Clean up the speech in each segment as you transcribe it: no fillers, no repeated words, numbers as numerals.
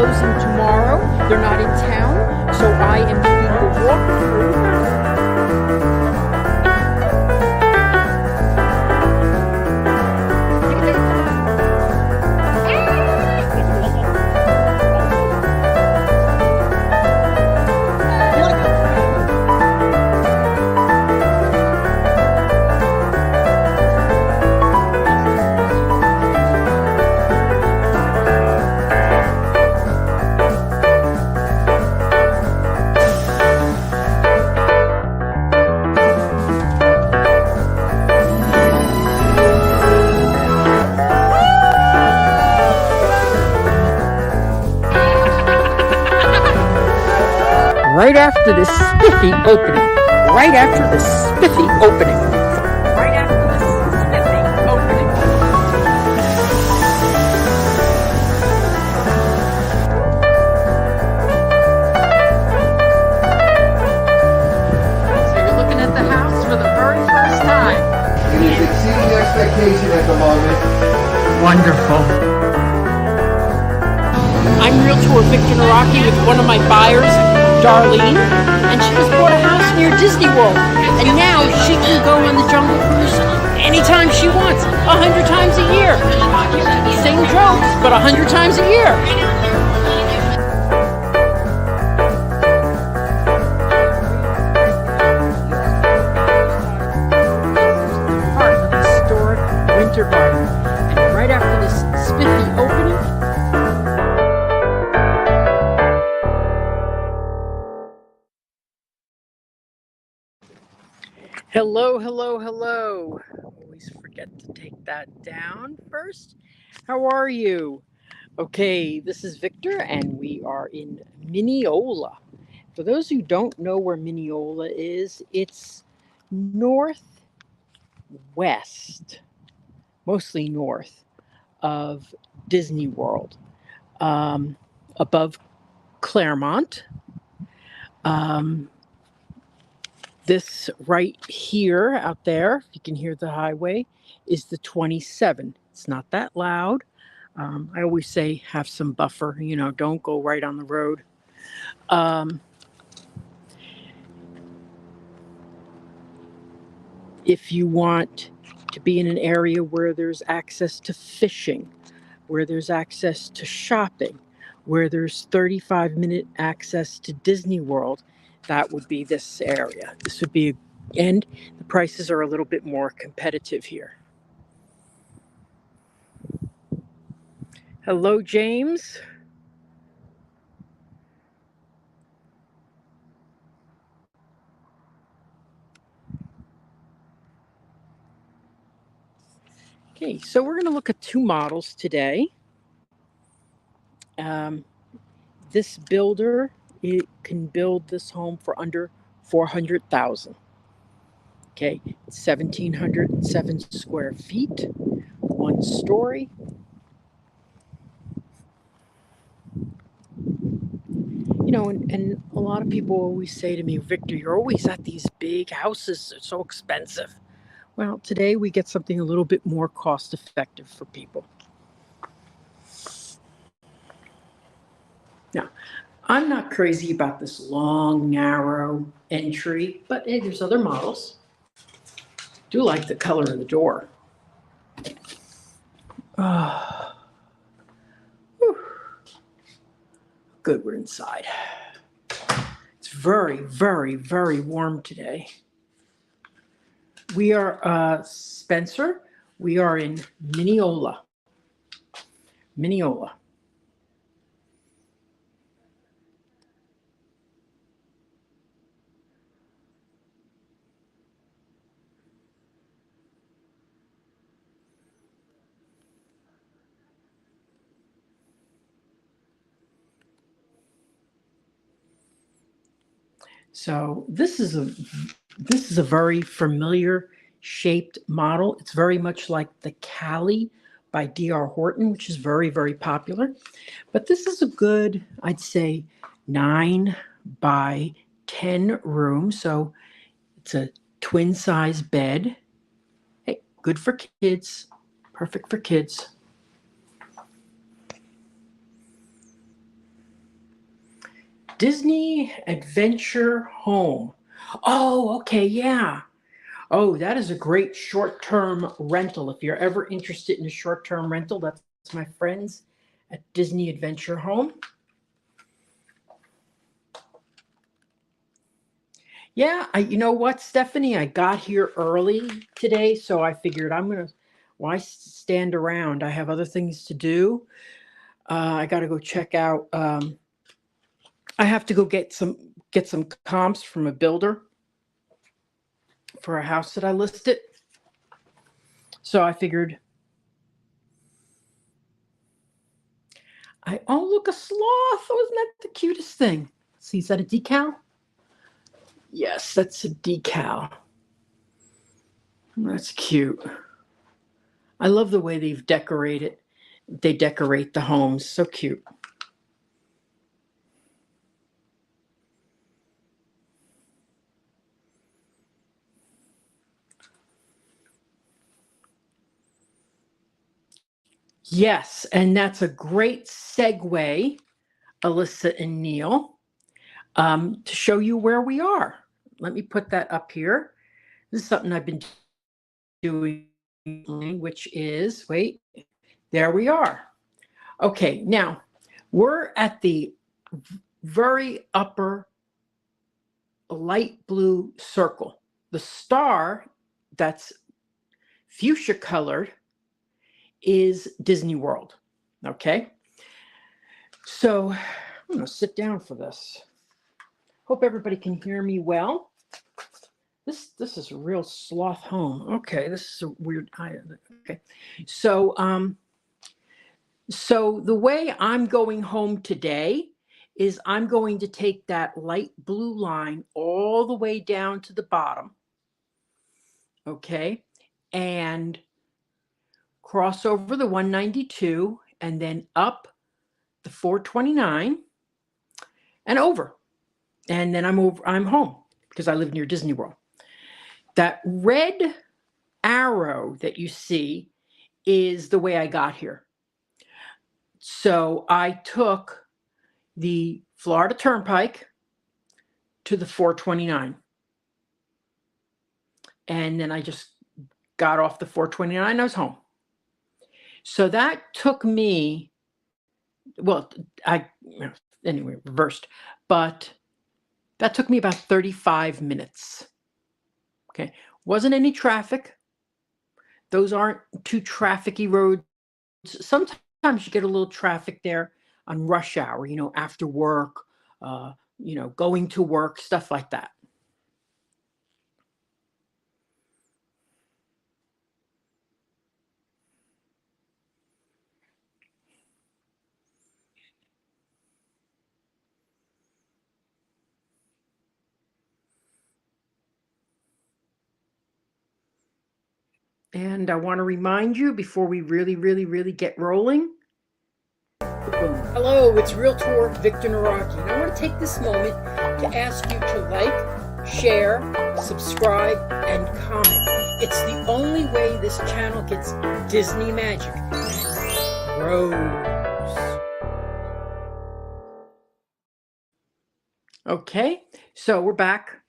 closing tomorrow. They're not in town, so I am doing a walkthrough. Right after the spiffy opening. Right after the spiffy opening. Right after the spiffy opening. So you're looking at the house for the very first time. It is exceeding expectation at the moment. Wonderful. I'm Realtor Victor Naraki with one of my buyers, Darlene, and she just bought a house near Disney World, and now she can go on the Jungle Cruise anytime she wants, 100 times a year. Same jokes, but 100 times a year. Part of the historic Winter Garden, and right after this spiffy opening, hello, hello, hello. Always forget to take that down first. How are you? Okay, this is Victor, and we are in Minneola. For those who don't know where Minneola is, it's northwest, mostly north of Disney World, above Claremont. This right here out there, if you can hear the highway, is the 27. It's not that loud. I always say have some buffer, don't go right on the road. If you want to be in an area where there's access to fishing, where there's access to shopping, where there's 35-minute access to Disney World, that would be this area. This would be, and the prices are a little bit more competitive here. Hello, James. Okay, so we're going to look at two models today. This builder, it can build this home for under $400,000. Okay, 1,707 square feet, one story. And a lot of people always say to me, Victor, you're always at these big houses. They're so expensive. Well, today we get something a little bit more cost effective for people. Now, I'm not crazy about this long, narrow entry, but hey, there's other models. Do like the color of the door. Good, we're inside. It's very, very, very warm today. We are Spencer. We are in Minneola. Minneola. So this is a very familiar shaped model. It's very much like the Cali by D.R. Horton, which is very, very popular. But this is a good, I'd say, 9 by 10 room. So it's a twin size bed. Hey, good for kids. Perfect for kids. Disney Adventure Home. Oh, okay, yeah. Oh, that is a great short-term rental. If you're ever interested in a short-term rental, that's my friends at Disney Adventure Home. Yeah, you know what, Stephanie? I got here early today, so I figured why stand around? I have other things to do. I got to go check out. I have to go get some comps from a builder for a house that I listed. So I figured, oh, look, a sloth. Oh, isn't that the cutest thing? See, is that a decal? Yes, that's a decal. That's cute. I love the way they've decorated. They decorate the homes. So cute. Yes, and that's a great segue, Alyssa and Neil, to show you where we are. Let me put that up here. This is something I've been doing, which is, wait, there we are. Okay, now we're at the very upper light blue circle. The star that's fuchsia colored is Disney World. Okay, so I'm going to sit down for this. Hope everybody can hear me well. This is a real sloth home. Okay, this is a weird. Okay, so so the way I'm going home today is I'm going to take that light blue line all the way down to the bottom. Okay, and cross over the 192 and then up the 429 and over. And then I'm home because I live near Disney World. That red arrow that you see is the way I got here. So I took the Florida Turnpike to the 429. And then I just got off the 429 and I was home. So that took me, well, anyway, reversed, but that took me about 35 minutes. Okay. Wasn't any traffic. Those aren't too trafficy roads. Sometimes you get a little traffic there on rush hour, after work, going to work, stuff like that. And I want to remind you before we really get rolling. Hello, it's Realtor Victor Naraki. And I want to take this moment to ask you to like, share, subscribe, and comment. It's the only way this channel gets Disney magic. Grows. Okay, so we're back.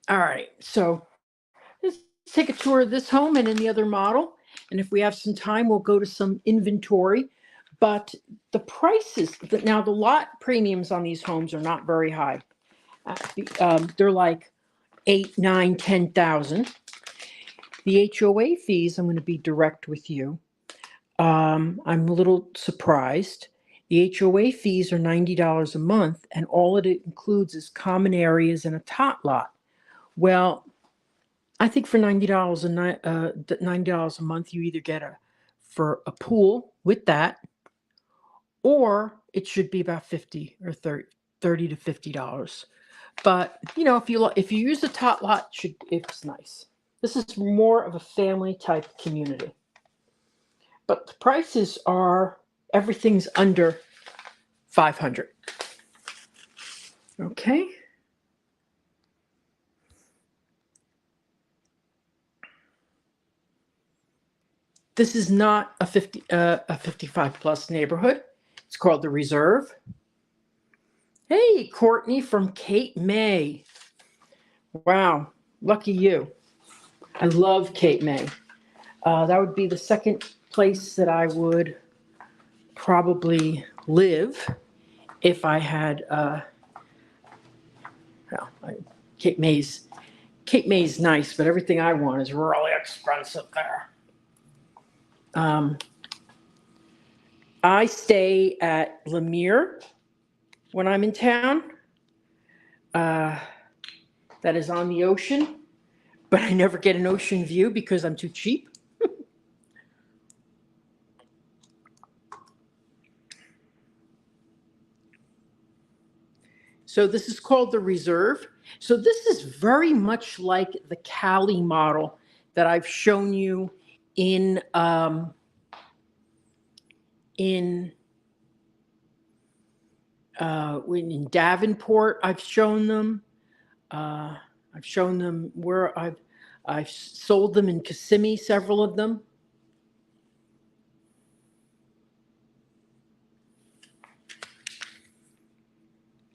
All right, so let's take a tour of this home and any other model. And if we have some time, we'll go to some inventory. But the prices, now the lot premiums on these homes are not very high. They're like 8, 9, 10,000. The HOA fees, I'm going to be direct with you. I'm a little surprised. The HOA fees are $90 a month, and all it includes is common areas and a tot lot. Well, I think for $90 $90 a month, you either get for a pool with that, or it should be about 50 or 30 to $50. But if you use the tot lot, it's nice. This is more of a family type community. But the prices everything's under 500. Okay. This is not a 55 plus neighborhood. It's called the Reserve. Hey, Courtney from Cape May. Wow, lucky you. I love Cape May. That would be the second place that I would probably live if I had, Cape May's nice, but everything I want is really expensive there. I stay at Lemire when I'm in town. That is on the ocean, but I never get an ocean view because I'm too cheap. So this is called the Reserve. So this is very much like the Cali model that I've shown you in Davenport. I've shown them. I've shown them where I've sold them in Kissimmee, several of them.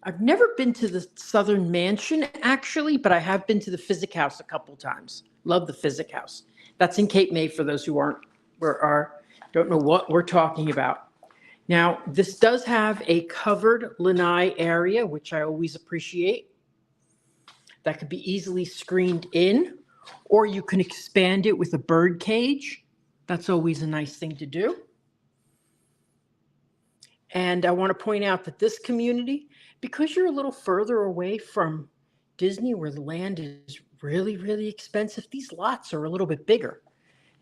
I've never been to the Southern Mansion, actually, but I have been to the Physic House a couple times. Love the Physic House. That's in Cape May for those who don't know what we're talking about. Now, this does have a covered lanai area, which I always appreciate. That could be easily screened in, or you can expand it with a bird cage. That's always a nice thing to do. And I want to point out that this community, because you're a little further away from Disney where the land is really, really expensive, these lots are a little bit bigger.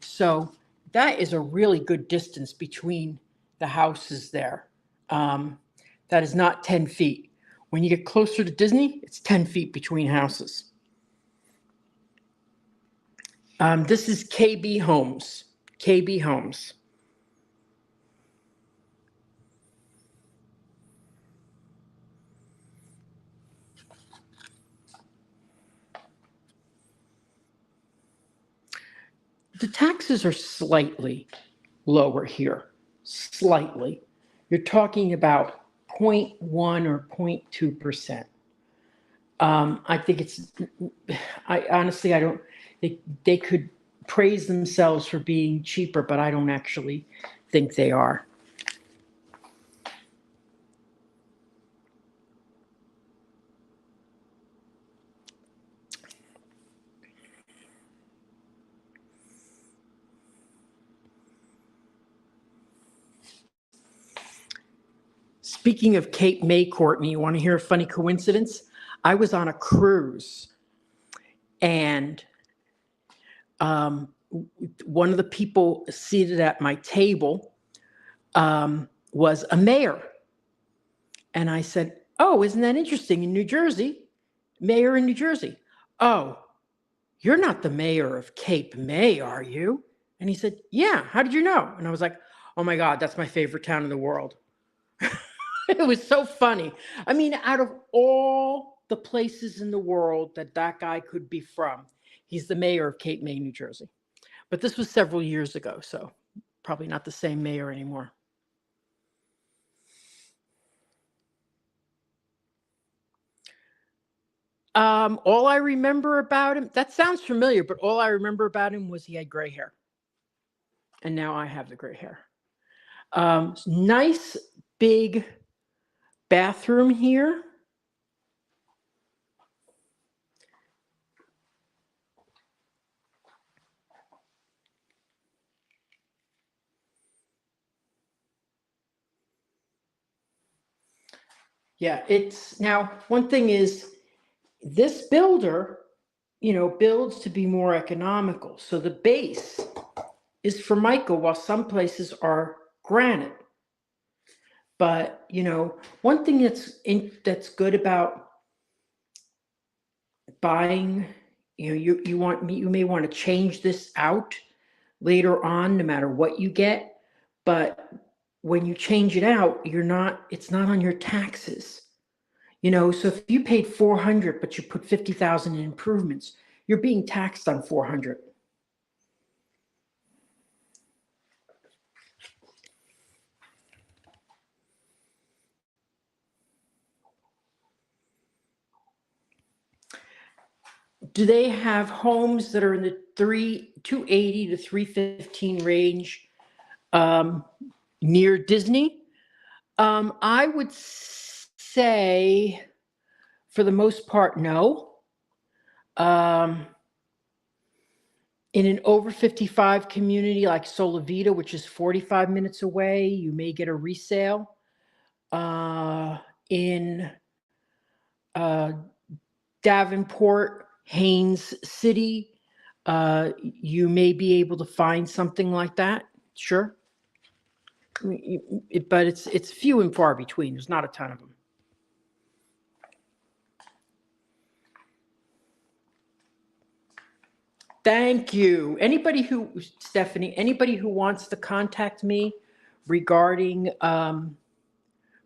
So that is a really good distance between the houses there. That is not 10 feet. When you get closer to Disney, it's 10 feet between houses. This is KB Homes. KB Homes. The taxes are slightly lower here, slightly. You're talking about 0.1 or 0.2%. I think they could praise themselves for being cheaper, but I don't actually think they are. Speaking of Cape May, Courtney, you want to hear a funny coincidence? I was on a cruise, and one of the people seated at my table was a mayor. And I said, "Oh, isn't that interesting? In New Jersey, mayor in New Jersey. Oh, you're not the mayor of Cape May, are you?" And he said, "Yeah, how did you know?" And I was like, "Oh my God, that's my favorite town in the world." It was so funny. I mean, out of all the places in the world that guy could be from, he's the mayor of Cape May, New Jersey. But this was several years ago, so probably not the same mayor anymore. All I remember about him, that sounds familiar, but all I remember about him was he had gray hair. And now I have the gray hair. Nice big bathroom here. Yeah, now one thing is this builder, builds to be more economical. So the base is Formica, while some places are granite. But, one thing that's good about buying, you may want to change this out later on, no matter what you get. But when you change it out, it's not on your taxes. So if you paid $400, but you put $50,000 in improvements, you're being taxed on $400. Do they have homes that are in the 280 to 315 range near Disney? I would say, for the most part, no. In an over 55 community like Solavita, which is 45 minutes away, you may get a resale. In Davenport, Haines City, you may be able to find something like that. Sure. But it's few and far between. There's not a ton of them. Thank you. Stephanie, anybody who wants to contact me regarding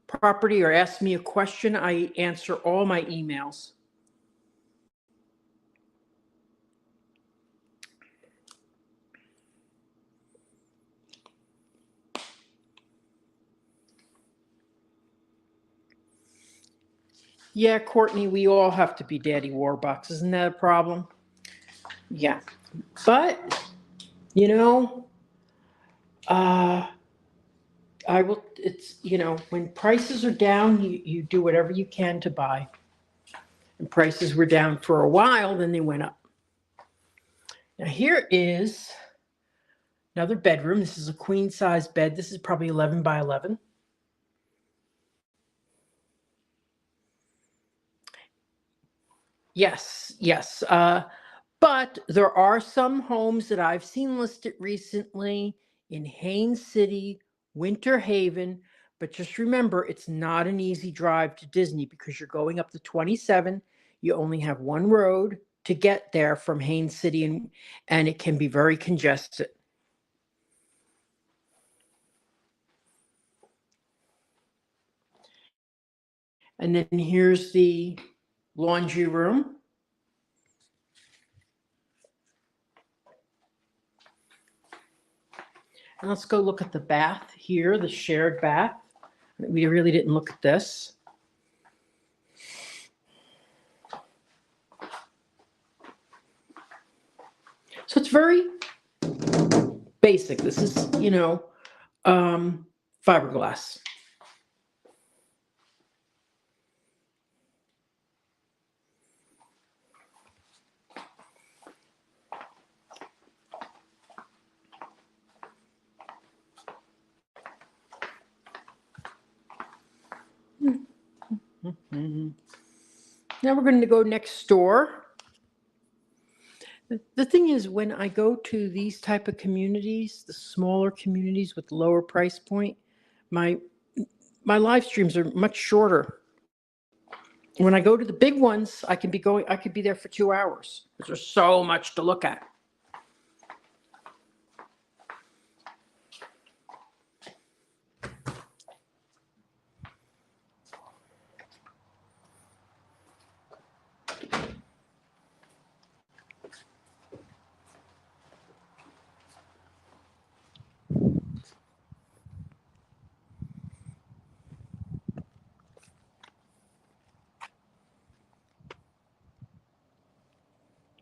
property or ask me a question, I answer all my emails. Yeah, Courtney, we all have to be Daddy Warbucks. Isn't that a problem? Yeah. But, when prices are down, you do whatever you can to buy. And prices were down for a while, then they went up. Now here is another bedroom. This is a queen size bed. This is probably 11 by 11. Yes. But there are some homes that I've seen listed recently in Haines City, Winter Haven. But just remember, it's not an easy drive to Disney because you're going up the 27. You only have one road to get there from Haines City, and it can be very congested. And then here's the laundry room. And let's go look at the bath here, the shared bath. We really didn't look at this. So it's very basic. This is, fiberglass. Now we're going to go next door. The thing is, when I go to these type of communities, the smaller communities with lower price point, my live streams are much shorter. When I go to the big ones, I could be there for 2 hours because there's so much to look at.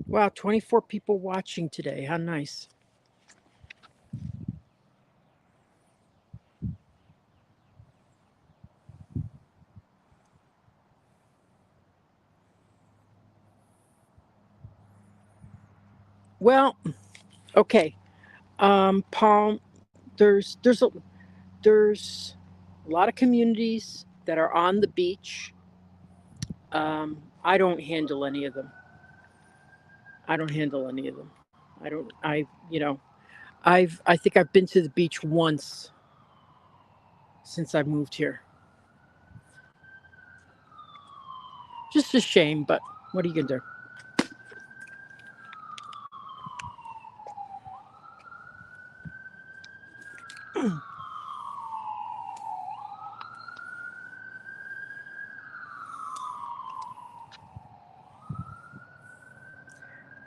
Wow, 24 people watching today. How nice. Well, okay. Palm, there's a lot of communities that are on the beach. I don't handle any of them. I think I've been to the beach once since I moved here. Just a shame, but what are you gonna do?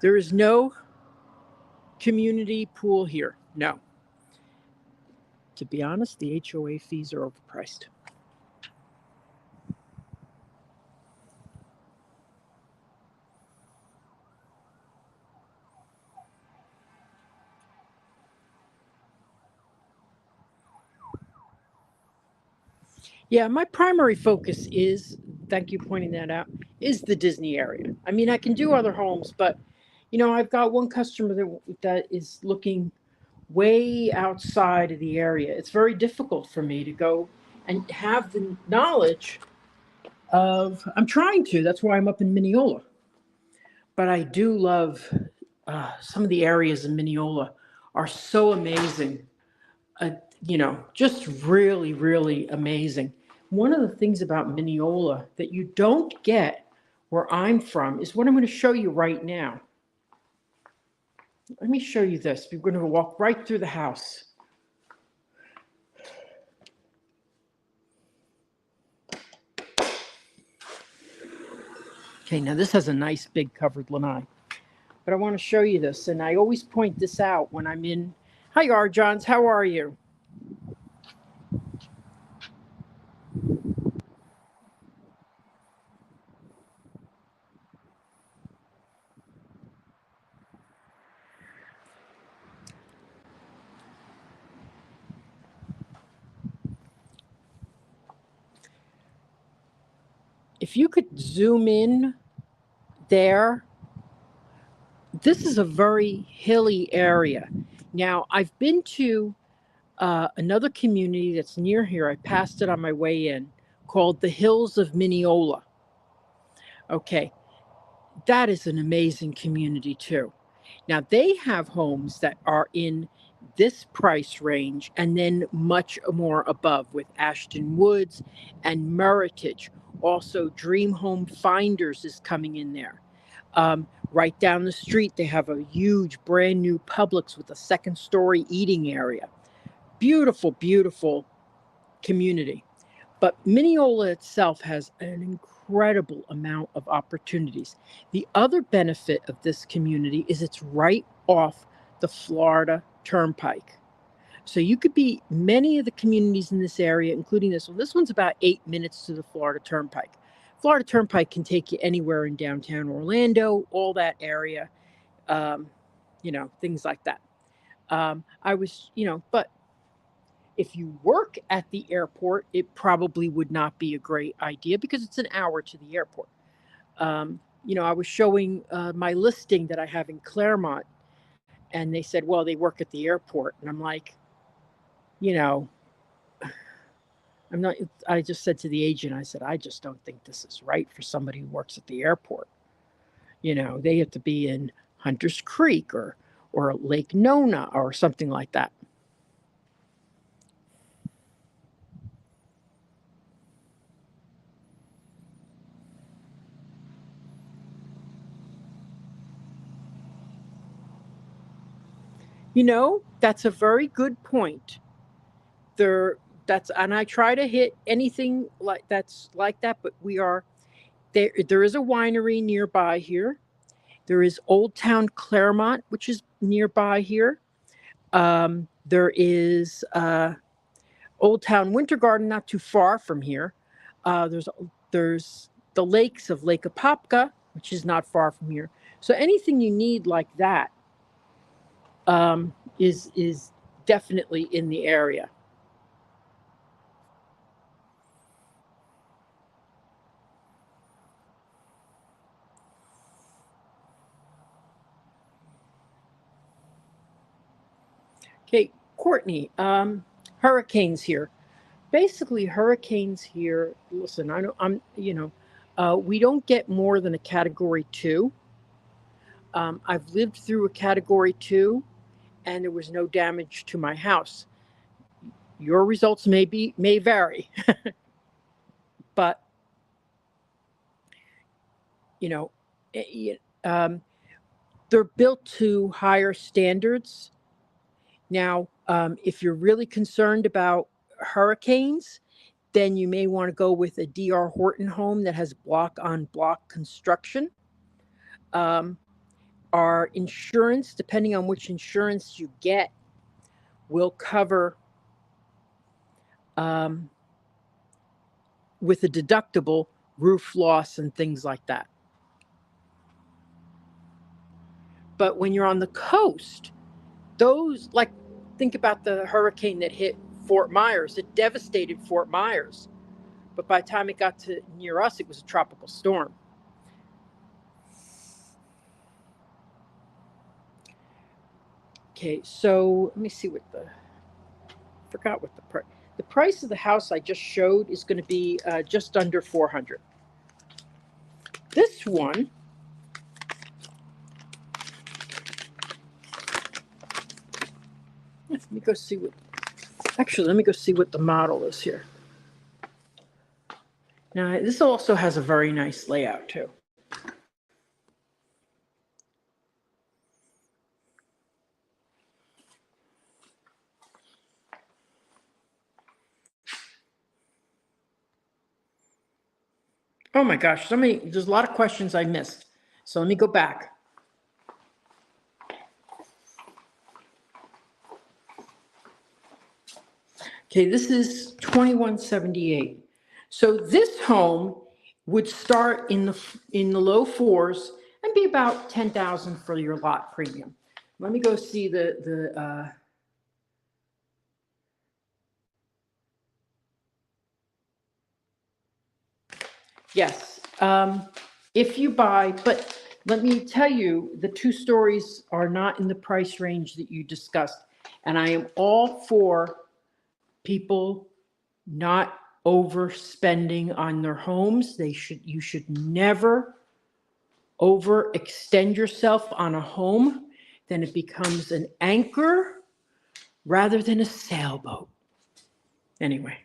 There is no community pool here. No. To be honest, the HOA fees are overpriced. Yeah, my primary focus is, thank you for pointing that out, is the Disney area. I mean, I can do other homes, but I've got one customer that is looking way outside of the area. It's very difficult for me to go and have the knowledge of. I'm trying to. That's why I'm up in Minneola. But I do love some of the areas in Minneola are so amazing. uh, just really, really amazing. One of the things about Mineola that you don't get where I'm from is what I'm going to show you right now. Let me show you this. We're going to walk right through the house. Okay, now this has a nice big covered lanai, but I want to show you this, and I always point this out when I'm in. Hi, Arjons, how are you? If you could zoom in there, this is a very hilly area. Now, I've been to another community that's near here. I passed it on my way in, called the Hills of Minneola. Okay, that is an amazing community too. Now, they have homes that are in this price range and then much more above with Ashton Woods and Meritage. Also, Dream Home Finders is coming in there. Right down the street, they have a huge brand new Publix with a second story eating area. Beautiful, beautiful community. But Mineola itself has an incredible amount of opportunities. The other benefit of this community is it's right off the Florida Turnpike. So you could be many of the communities in this area, including this one. This one's about 8 minutes to the Florida Turnpike. Florida Turnpike can take you anywhere in downtown Orlando, all that area, um, things like that. But if you work at the airport, it probably would not be a great idea because it's an hour to the airport. I was showing my listing that I have in Claremont, and they said, well, they work at the airport. And I'm like, you know, I'm not, I just said to the agent, I said, I just don't think this is right for somebody who works at the airport. They have to be in Hunters Creek or Lake Nona or something like that. That's a very good point. There, that's, and I try to hit anything that's like that, but we are there. There is a winery nearby here. There is Old Town Claremont, which is nearby here. There is Old Town Winter Garden, not too far from here. There's the lakes of Lake Apopka, which is not far from here. So anything you need like that is definitely in the area. Okay, Courtney, hurricanes here. Basically, hurricanes here. Listen, I don't. We don't get more than a Category 2. I've lived through a Category 2, and there was no damage to my house. Your results may vary, but you know, eh, um, they're built to higher standards. Now, if you're really concerned about hurricanes, then you may want to go with a D.R. Horton home that has block on block construction. Um, our insurance, depending on which insurance you get, will cover um, with a deductible roof loss and things like that. But when you're on the coast, those, think about the hurricane that hit Fort Myers, it devastated Fort Myers. but by the time it got to near us, it was a tropical storm. Okay, so let me see what forgot what the price of the house I just showed is going to be just under 400. This one, let me go see what, actually, let me go see what the model is here. Now, this also has a very nice layout too. Oh my gosh, there's a lot of questions I missed. So let me go back. Okay, this is 2178. So this home would start in the low fours and be about 10,000 for your lot premium. Let me go see yes. If you buy, but let me tell you, the 2 stories are not in the price range that you discussed. And I am all for people not overspending on their homes. You should never overextend yourself on a home. Then it becomes an anchor rather than a sailboat. Anyway,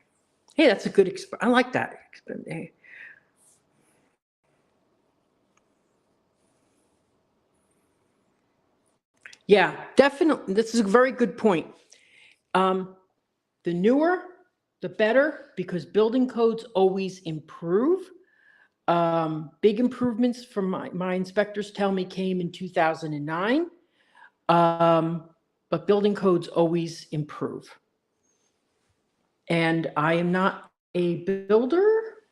hey, that's a good, I like that. Yeah, definitely. This is a very good point. The newer, the better, because building codes always improve. Big improvements from my inspectors tell me came in 2009. But building codes always improve. And I am not a builder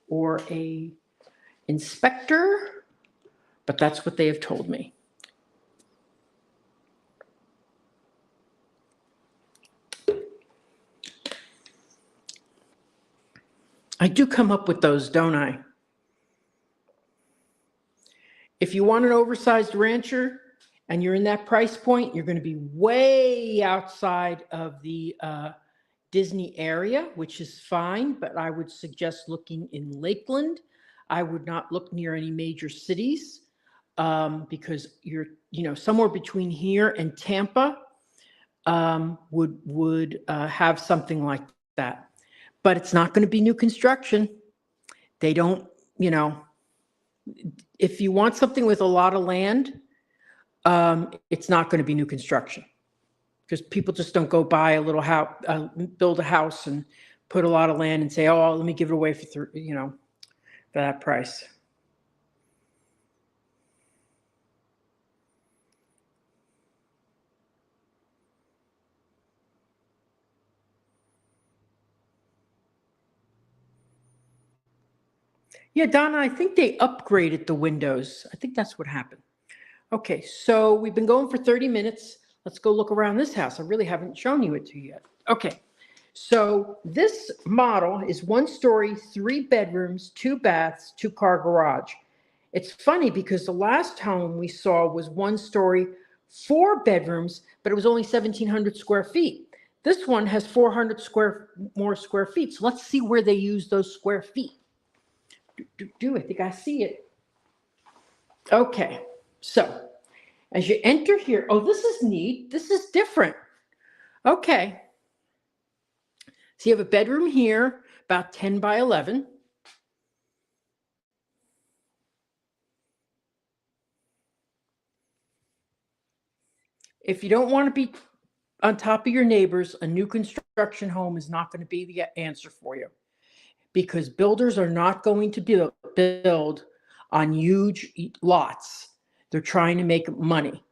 or a inspector, but that's what they have told me. I do come up with those, don't I? If you want an oversized rancher and you're in that price point, you're going to be way outside of the Disney area, which is fine, but I would suggest looking in Lakeland. I would not look near any major cities because you're, somewhere between here and Tampa would have something like that. But it's not going to be new construction. They don't, if you want something with a lot of land, it's not going to be new construction. Because people just don't go buy a little house, build a house and put a lot of land and say, oh, let me give it away for that price. Yeah, Donna, I think they upgraded the windows. I think that's what happened. Okay, so we've been going for 30 minutes. Let's go look around this house. I really haven't shown you it to you yet. Okay, so this model is 1 story, 3 bedrooms, 2 baths, 2-car garage. It's funny because the last home we saw was 1 story, 4 bedrooms, but it was only 1,700 square feet. This one has 400 more square feet. So let's see where they use those square feet. I think I see it. Okay, so as you enter here, oh, this is neat. This is different. Okay. So you have a bedroom here, about 10 by 11. If you don't want to be on top of your neighbors, a new construction home is not going to be the answer for you because builders are not going to build on huge lots. They're trying to make money.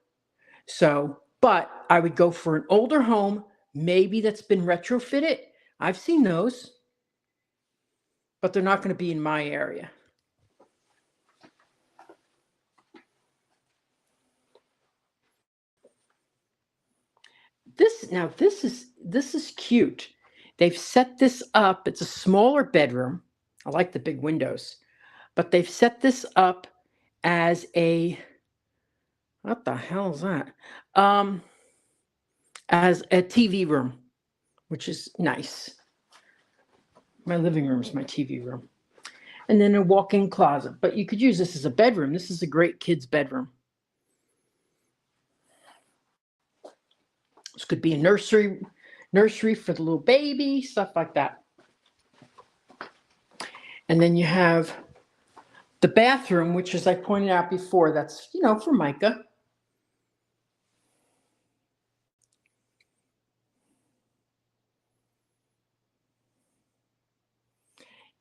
So, but I would go for an older home, maybe that's been retrofitted. I've seen those, but they're not going to be in my area. This is cute. They've set this up. It's a smaller bedroom. I like the big windows. But they've set this up as what the hell is that? As a TV room, which is nice. My living room is my TV room. And then a walk-in closet. But you could use this as a bedroom. This is a great kid's bedroom. This could be a nursery for the little baby, stuff like that. And then you have the bathroom, which, as I pointed out before, that's, for Micah.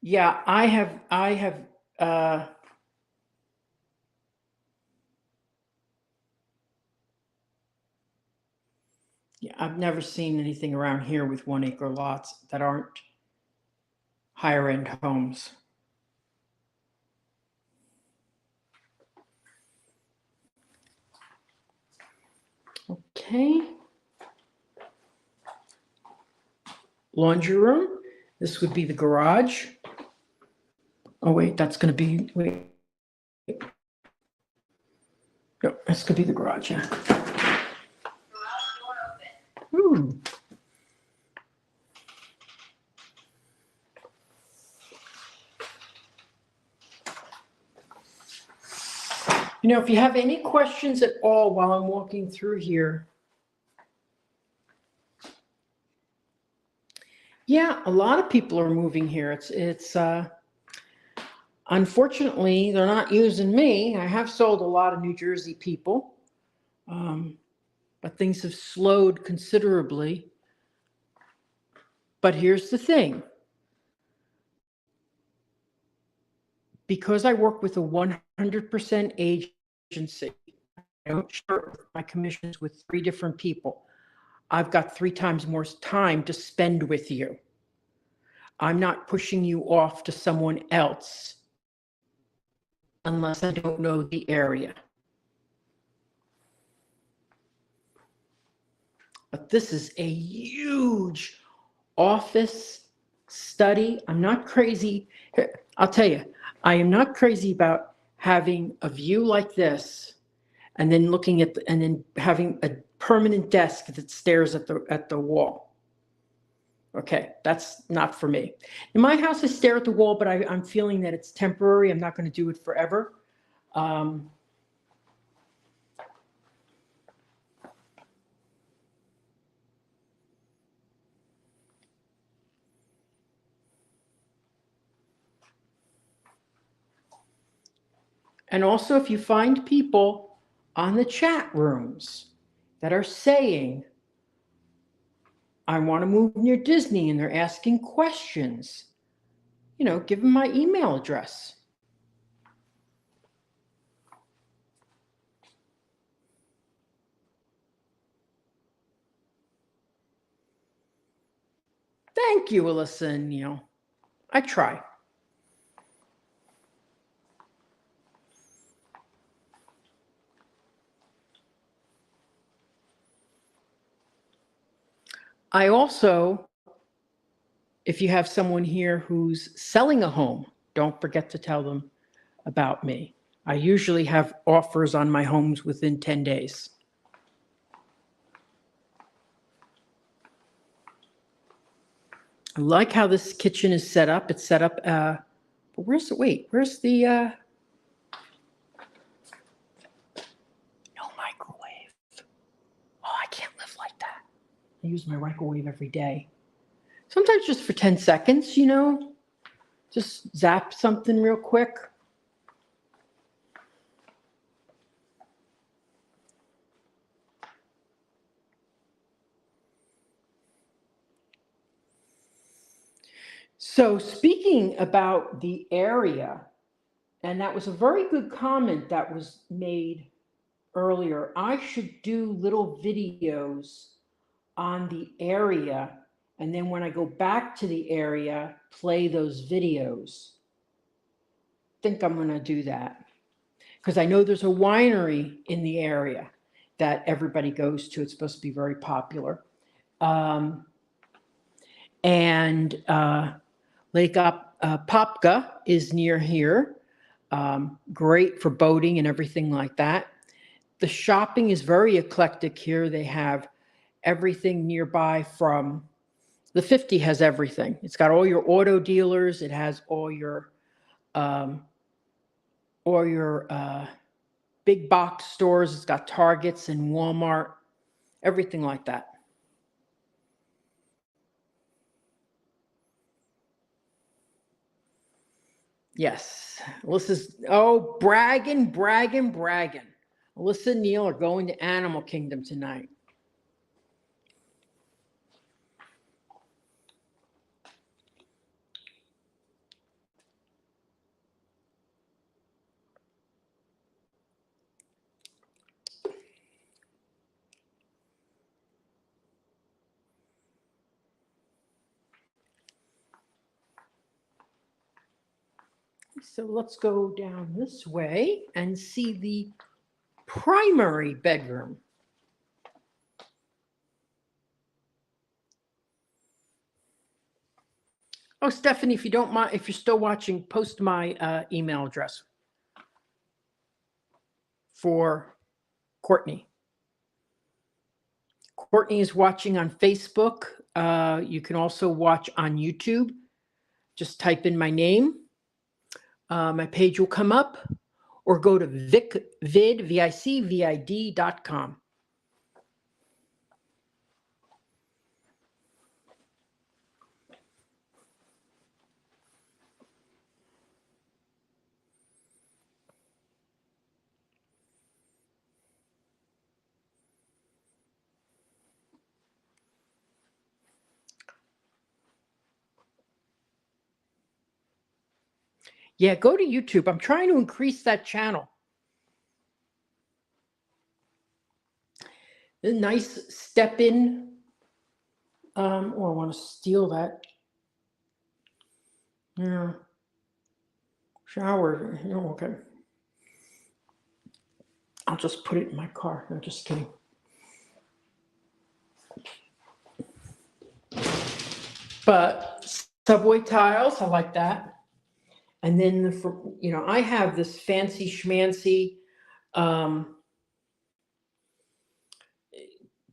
Yeah, I have I've never seen anything around here with 1-acre lots that aren't higher end homes. Okay. Laundry room. This would be the garage. Oh, wait, that's going to be, wait. No, this could be the garage, yeah. Ooh. If you have any questions at all while I'm walking through here. Yeah, a lot of people are moving here. It's unfortunately, they're not using me. I have sold a lot of New Jersey people, but things have slowed considerably. But here's the thing. Because I work with a 100% agency, I don't share my commissions with 3 different people. I've got 3 times more time to spend with you. I'm not pushing you off to someone else unless I don't know the area. But this is a huge office study. I'm not crazy. I'll tell you, I am not crazy about having a view like this and then looking at and then having a permanent desk that stares at the wall. Okay, that's not for me. In my house, I stare at the wall, but I'm feeling that it's temporary. I'm not going to do it forever. And also, if you find people on the chat rooms that are saying, I want to move near Disney, and they're asking questions, give them my email address. Thank you, Alyssa and Neil. I try. I also, if you have someone here who's selling a home, don't forget to tell them about me. I usually have offers on my homes within 10 days. I like how this kitchen is set up. It's set up, where's the no microwave. Oh, I can't live like that. I use my microwave every day. Sometimes just for 10 seconds, just zap something real quick. So speaking about the area, and that was a very good comment that was made earlier, I should do little videos on the area, and then when I go back to the area, play those videos. I think I'm going to do that because I know there's a winery in the area that everybody goes to. It's supposed to be very popular. Popka is near here. Great for boating and everything like that. The shopping is very eclectic here. They have everything nearby from the 50 has everything. It's got all your auto dealers. It has um, all your big box stores. It's got Targets and Walmart, everything like that. Yes. Alyssa's, oh, bragging. Alyssa and Neil are going to Animal Kingdom tonight. So let's go down this way and see the primary bedroom. Oh, Stephanie, if you don't mind, if you're still watching, post my email address for Courtney. Courtney is watching on Facebook. You can also watch on YouTube. Just type in my name. My page will come up, or go to vicvid.com. Yeah, go to YouTube. I'm trying to increase that channel. A nice step in. Oh, I want to steal that. Yeah. Shower. Oh, okay. I'll just put it in my car. No, just kidding. But subway tiles, I like that. And then I have this fancy schmancy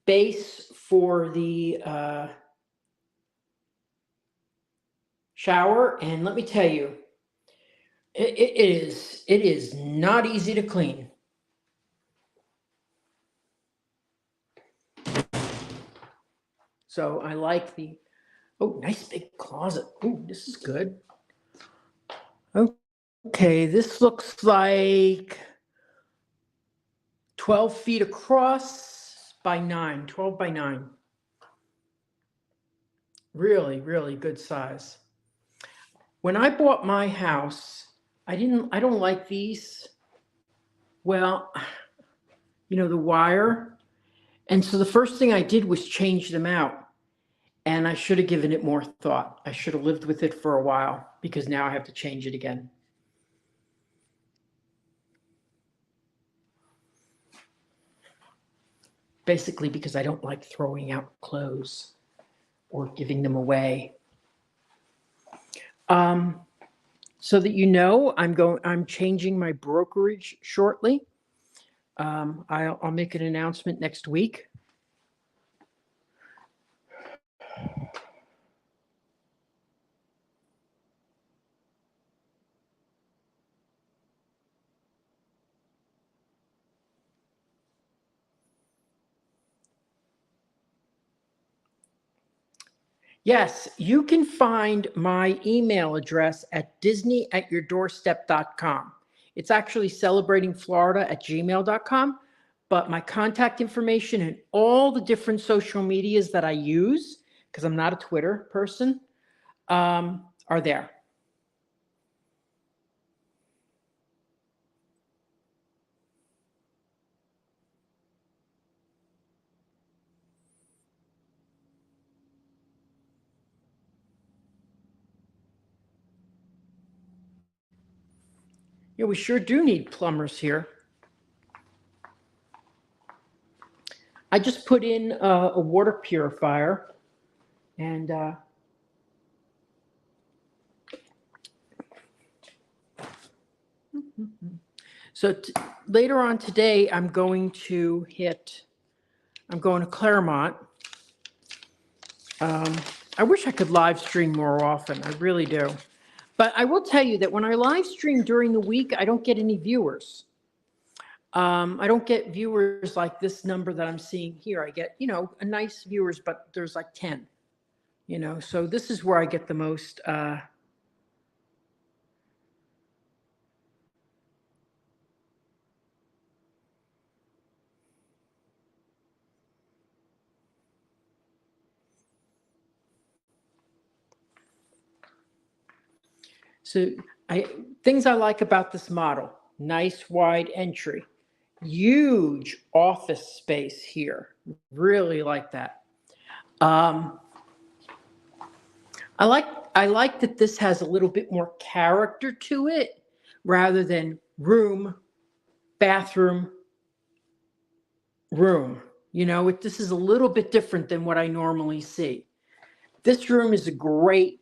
base for the shower, and let me tell you, it is not easy to clean. So I like the nice big closet. Oh, this is good. Okay, this looks like 12 feet across by 9, 12 by 9. Really, really good size. When I bought my house, I don't like these. Well, the wire. And so the first thing I did was change them out. And I should have given it more thought. I should have lived with it for a while, because now I have to change it again. Basically because I don't like throwing out clothes or giving them away. So that I'm changing my brokerage shortly. I'll make an announcement next week. Yes, you can find my email address at disneyatyourdoorstep.com. It's actually celebratingflorida@gmail.com, but my contact information and all the different social medias that I use, because I'm not a Twitter person, are there. Yeah, we sure do need plumbers here. I just put in a water purifier, and So later on today, I'm going to Claremont. I wish I could live stream more often. I really do. But I will tell you that when I live stream during the week, I don't get any viewers. I don't get viewers like this number that I'm seeing here. I get, a nice viewers, but there's like 10, so this is where I get the most, so things I like about this model: nice wide entry, huge office space here. Really like that. I like that this has a little bit more character to it rather than room, bathroom, room. This is a little bit different than what I normally see. This room is a great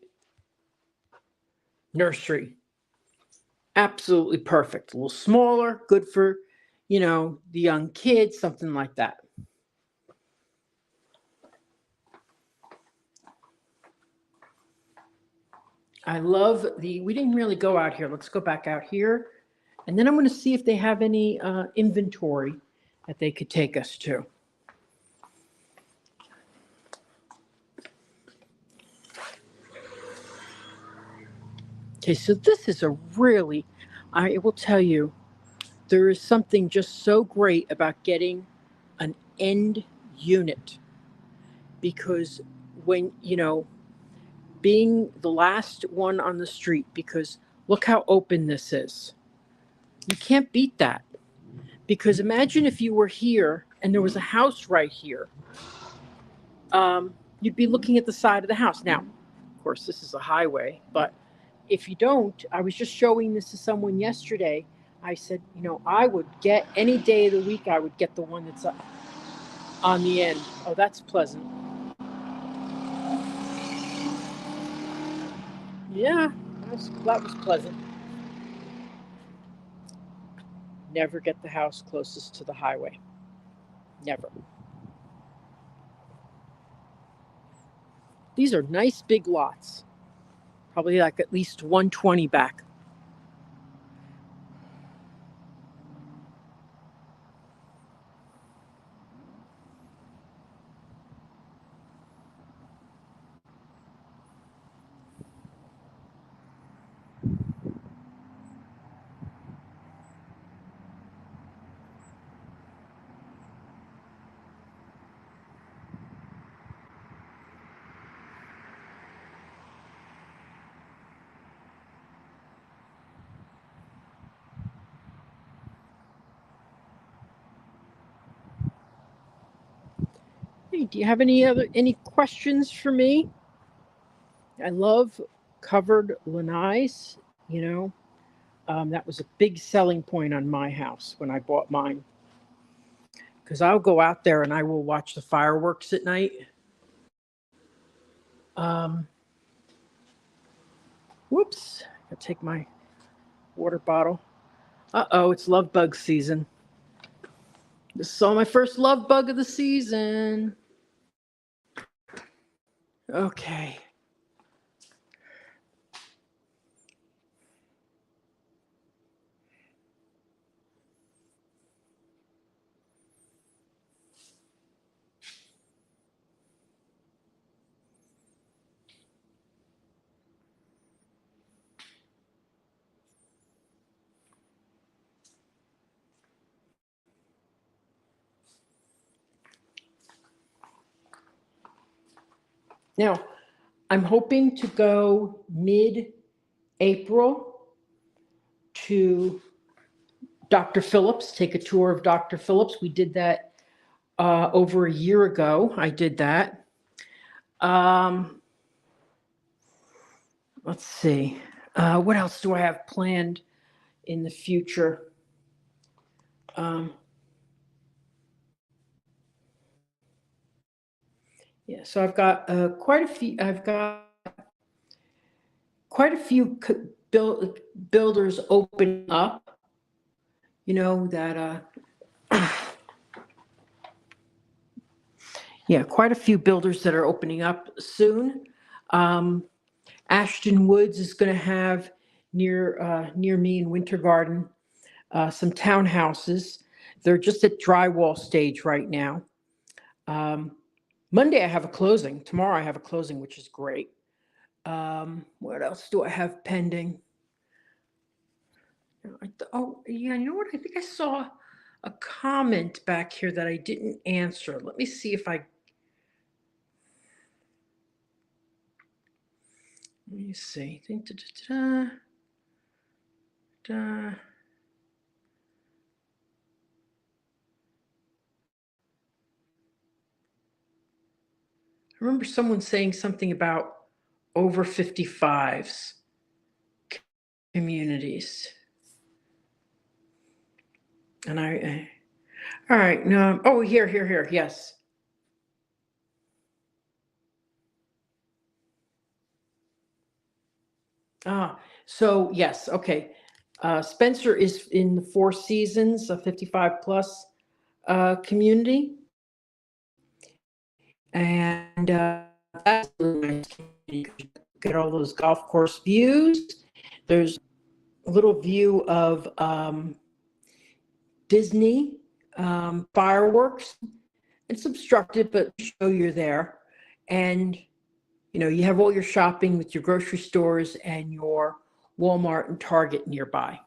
nursery. Absolutely perfect. A little smaller, good for, the young kids, something like that. I love we didn't really go out here. Let's go back out here. And then I'm going to see if they have any inventory that they could take us to. Okay, so this is I will tell you, there is something just so great about getting an end unit, because when, being the last one on the street, because look how open this is. You can't beat that. Because imagine if you were here and there was a house right here. You'd be looking at the side of the house. Now, of course, this is a highway, but if you don't, I was just showing this to someone yesterday. I said, I would get any day of the week, I would get the one that's on the end. Oh, that's pleasant. Yeah, that was pleasant. Never get the house closest to the highway. Never. These are nice big lots. Probably like at least 120 back. Hey, do you have any questions for me? I love covered lanais. That was a big selling point on my house when I bought mine. Because I'll go out there and I will watch the fireworks at night. Whoops, I'll take my water bottle. Uh-oh, it's love bug season. This is all my first love bug of the season. Okay. Now, I'm hoping to go mid-April to Dr. Phillips, take a tour of Dr. Phillips. We did that over a year ago. I did that. Let's see. What else do I have planned in the future? Yeah, so I've got quite a few. I've got quite a few builders opening up. that, yeah, quite a few builders that are opening up soon. Um, Ashton Woods is going to have near me in Winter Garden some townhouses. They're just at drywall stage right now. Um, Monday I have a closing. Tomorrow I have a closing, which is great. What else do I have pending? Oh, yeah, you know what? I think I saw a comment back here that I didn't answer. Let me see if I. Let me see. Da. I remember someone saying something about over 55s communities. And all right, no, oh, here, yes. So yes, okay. Spencer is in the Four Seasons, a 55 plus community. And that's really nice. You get all those golf course views. There's a little view of Disney fireworks. It's obstructed, but show you're there. And you have all your shopping with your grocery stores and your Walmart and Target nearby.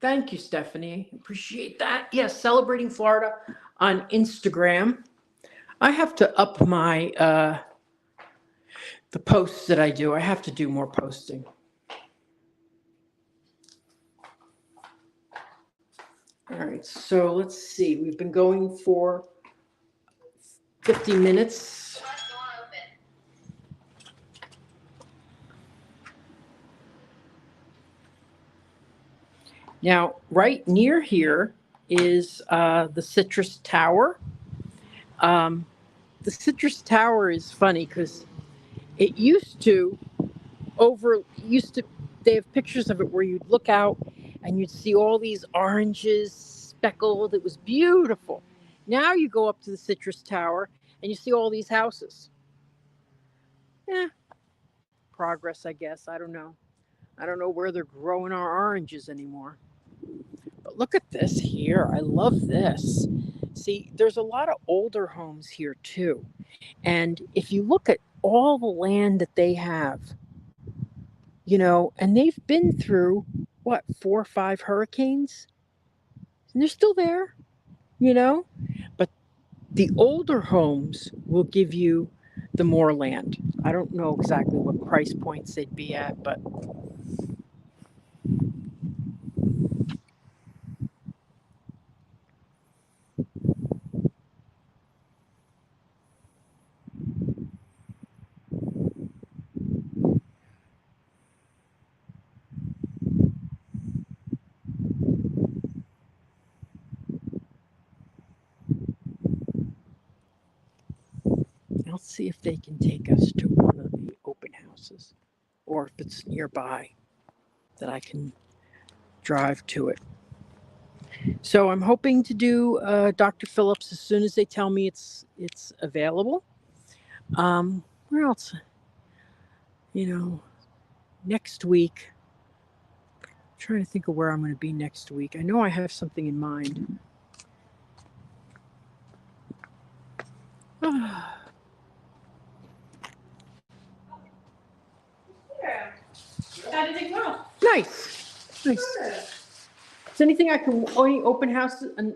Thank you, Stephanie. Appreciate that. Yes, Celebrating Florida on Instagram. I have to up my the posts that I do. I have to do more posting. All right, so let's see. We've been going for 50 minutes. Now, right near here is the Citrus Tower. The Citrus Tower is funny because it used to they have pictures of it where you'd look out and you'd see all these oranges speckled. It was beautiful. Now you go up to the Citrus Tower and you see all these houses. Yeah, progress, I guess. I don't know. I don't know where they're growing our oranges anymore. But look at this here. I love this. See, there's a lot of older homes here too. And if you look at all the land that they have, and they've been through what, 4 or 5 hurricanes, and they're still there, but the older homes will give you the more land. I don't know exactly what price points they'd be at, but I'll see if they can take us to one of the open houses, or if it's nearby that I can drive to it. So I'm hoping to do Dr. Phillips as soon as they tell me it's available. Where else? Next week. I'm trying to think of where I'm going to be next week. I know I have something in mind. How did it go? Nice. Is there anything any open house and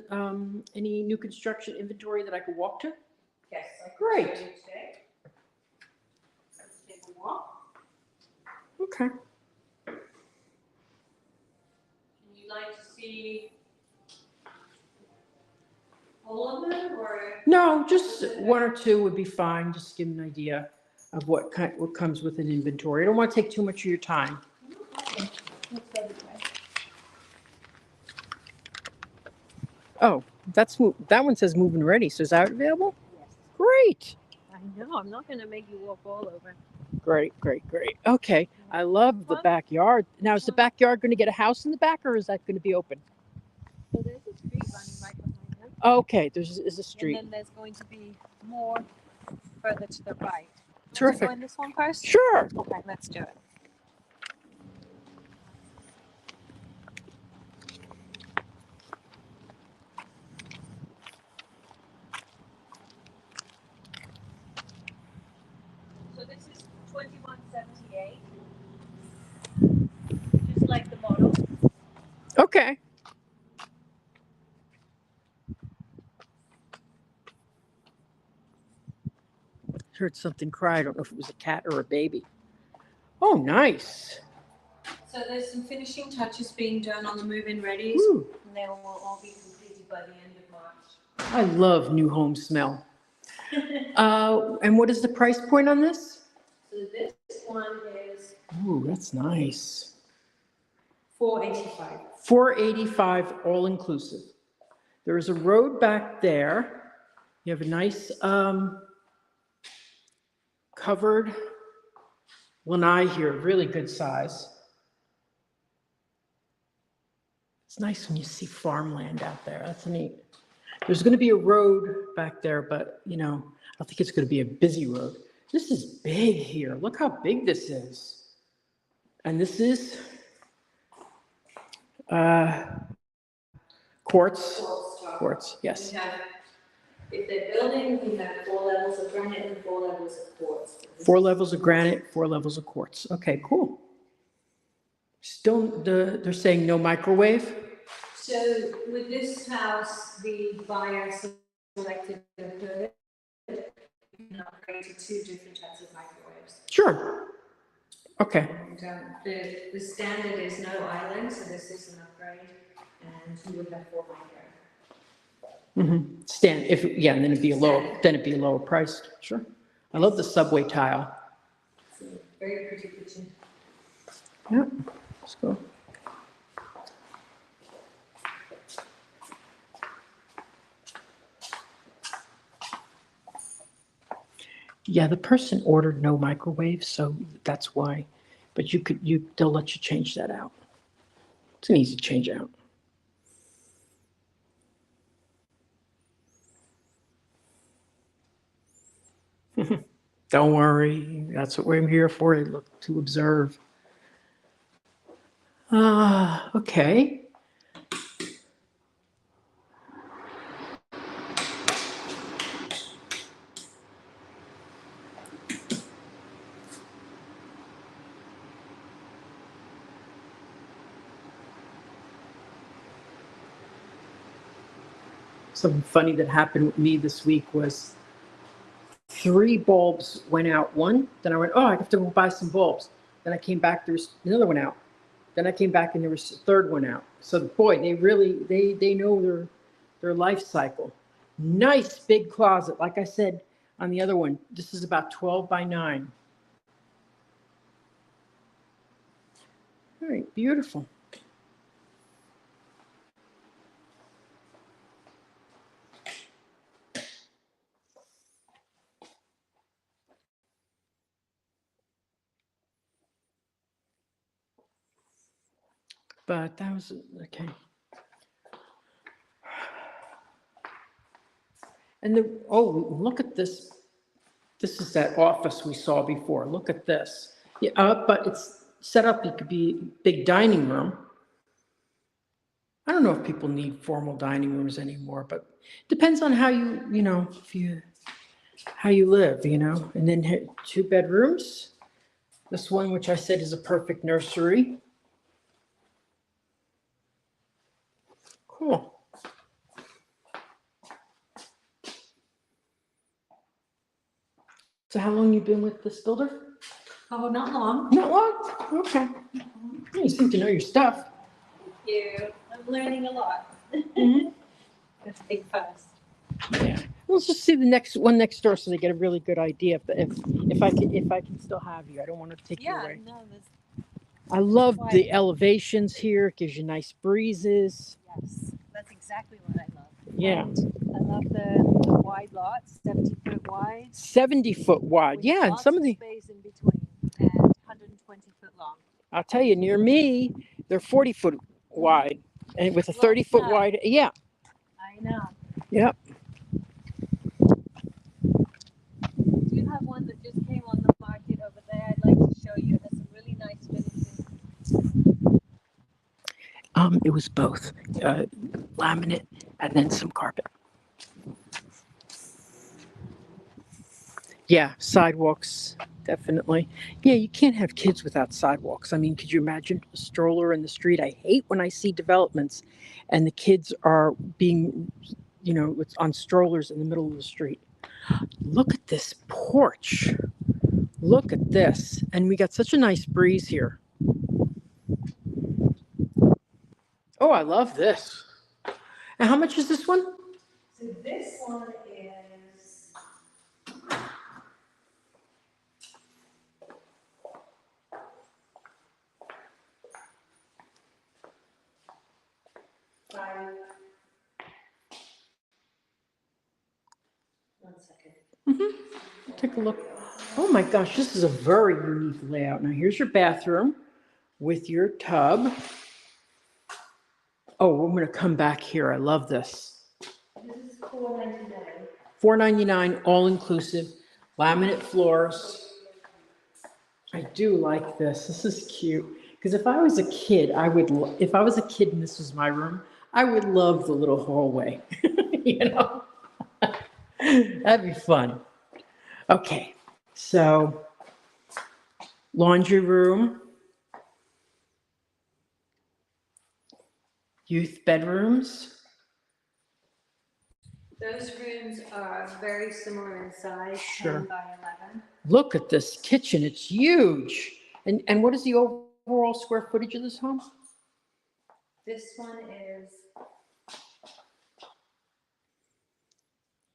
any new construction inventory that I could walk to? Yes. Great. Today. Let's take a walk. Okay. Would you like to see all of them, or? No, just one or two would be fine. Just give them an idea of what comes with an inventory. I don't want to take too much of your time. Okay. Let's go this way. Oh, that one says moving ready. So is that available? Yes. Great. I know. I'm not going to make you walk all over. Great. Okay. I love the backyard. Now, is the backyard going to get a house in the back, or is that going to be open? So there's a street running right behind them. Okay, is a And street. then there's going to be more further to the right. Terrific. Want to go in this one first? Sure. Okay, let's do it. So this is 2178. Just like the model. Okay. Heard something cry. I don't know if it was a cat or a baby. Oh, nice. So there's some finishing touches being done on the move-in readies, Ooh, and they will all be completed by the end of March. I love new home smell. And what is the price point on this? So this one is Ooh, that's nice. $485. $485 all inclusive. There is a road back there. You have a nice covered lanai here, really good size. It's nice when you see farmland out there. That's neat. There's going to be a road back there, but I don't think it's going to be a busy road. This is big here. Look how big this is. And this is quartz. Quartz, yes. We have, if they're building, we have 4 levels of granite and 4 levels of quartz. 4 levels of granite, 4 levels of quartz. Okay, cool. Still, they're saying no microwave? So with this house, the buyer selected the hood. You can upgrade to 2 different types of microwaves. Sure. Okay. And the standard is no island, so this is an upgrade, and you would have 4 micro. And then it'd be a lower price. Sure. I love the subway tile. It's a very pretty kitchen. Yeah, let's go. Yeah, the person ordered no microwave, so that's why. But they'll let you change that out. It's an easy change out. Don't worry, that's what we're here for, to observe. Okay. Something funny that happened with me this week was 3 bulbs went out. One, then I went, oh, I have to go buy some bulbs. Then I came back, there was another one out. Then I came back and there was a third one out. So boy, they know their life cycle. Nice big closet. Like I said on the other one, this is about 12 by 9. All right, beautiful. But that was, okay. And look at this. This is that office we saw before. Look at this. Yeah, but it's set up, it could be big dining room. I don't know if people need formal dining rooms anymore, but depends on how how you live, And then 2 bedrooms. This one, which I said is a perfect nursery. Cool. So how long you been with this builder? Oh, not long. Not long? Okay. You seem to know your stuff. Thank you. I'm learning a lot. Mhm. Let's think fast. Yeah. Let's just see the next one next door so they get a really good idea if I can still have you. I don't want to take you Yeah, away. no, this, I love Why? the elevations here. It gives you nice breezes. yes, that's exactly what I love. Yeah. And I love the wide lots, 70-foot wide. 70-foot wide. With Yeah, and lots some of of the space in between and 120-foot long. I'll tell you, near me, they're 40-foot wide. And with a Love 30-foot that. wide, yeah. I know. Yep. Do you have one that just came on the market over there? I'd like to show you. It has some really nice finishes. It was both laminate and then some carpet. Yeah, sidewalks, definitely. Yeah, you can't have kids without sidewalks. I mean, could you imagine a stroller in the street? I hate when I see developments and the kids are being, it's on strollers in the middle of the street. Look at this porch. Look at this. And we got such a nice breeze here. Oh, I love this. And how much is this one? So this one is five. 1 second. Take a look. Oh my gosh, this is a very unique layout. Now here's your bathroom with your tub. Oh, I'm going to come back here. I love this. This is $4.99. $4.99, all inclusive, laminate floors. I do like this. This is cute. Because if I was a kid, if I was a kid and this was my room, I would love the little hallway. you know, that'd be fun. Okay, so laundry room, youth bedrooms. Those rooms are very similar in size, Sure. 10 by 11. Look at this kitchen. It's huge. And what is the overall square footage of this home? This one is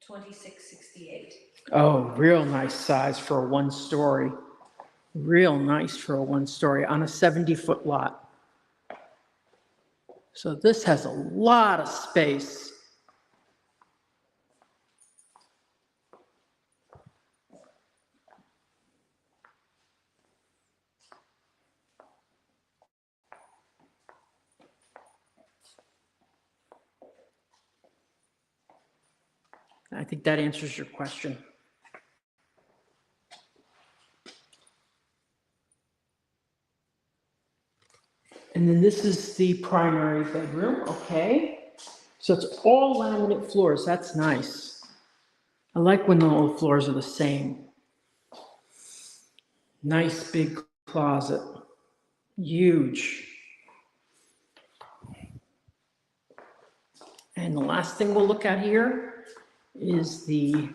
2668. Oh, real nice size for a one-story. Real nice for a one-story on a 70-foot lot. So this has a lot of space. I think that answers your question. And then this is the primary bedroom, okay? So it's all laminate floors, that's nice. I like when all the floors are the same. Nice big closet, huge. And the last thing we'll look at here is the